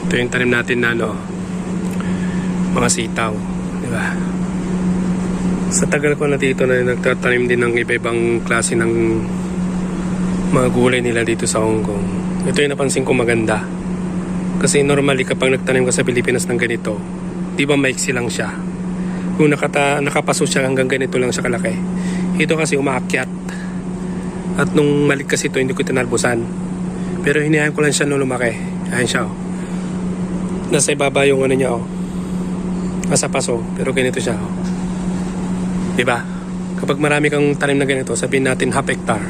Ito yung tanim natin na mga sitaw, di ba? Sa tagal ko na dito na nagtatanim din ng iba-ibang klase ng mga gulay nila dito sa Hong Kong. Ito yung napansin ko maganda. Kasi normally kapag nagtanim ka sa Pilipinas ng ganito, di ba maiksi lang siya? Kung nakapaso siya hanggang ganito lang siya kalaki. Ito kasi umaakyat. At nung malik kasi ito, hindi ko tinalbusan. Pero hinayaan ko lang siya nung lumaki. Ayan siya, oh. Nasa ibaba yung ano niya, oh. Nasa paso, pero ganito siya, oh. Diba? Kapag marami kang tanim na ganito, sabihin natin half hectare.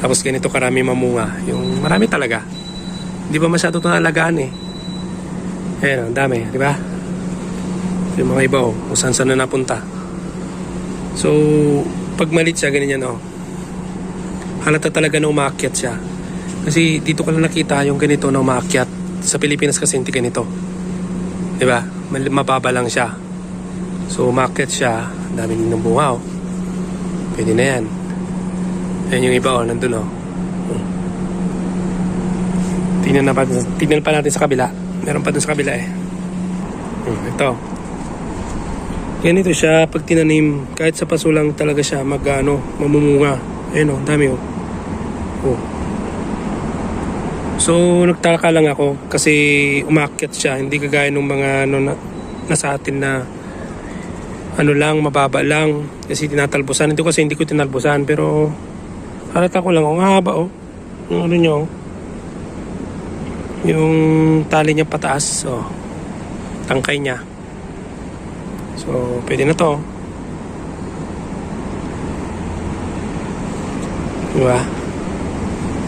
Tapos ganito karami mamunga. Yung marami talaga. Hindi ba masyado ito nalagaan eh. Ayan, ang dami, diba? Yung mga iba, oh, kung saan na napunta. So, pag malit siya, ganyan, oh. Halata talaga na umaakyat siya. Kasi dito ko lang nakita yung ganito na umaakyat. Sa Pilipinas kasi hindi ganito. Diba? Mababa lang siya. So umaakyat siya. Dami ng bunga, oh. Pwede na yan. Ayan yung iba, oh. Nandun, oh. Tingnan pa natin sa kabila. Meron pa dun sa kabila, eh. Ito. Ganito siya. Pag tinanim, kahit sa paso lang talaga siya mamumunga. Ayan, oh. Dami, oh. So nagtaka lang ako kasi umakyat siya, hindi kagaya ng mga nasa atin na lang, mababa lang kasi tinatalbusan. Ito kasi hindi ko tinalbusan, pero halata ko lang, ang haba, oh. Yung ano niya, oh. Yung tali niya pataas, oh. Tangkay niya. So pwede na to, diba?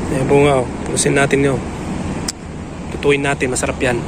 Ayan bunga, oh. Pusin natin yun. Tutuin natin, masarap yan.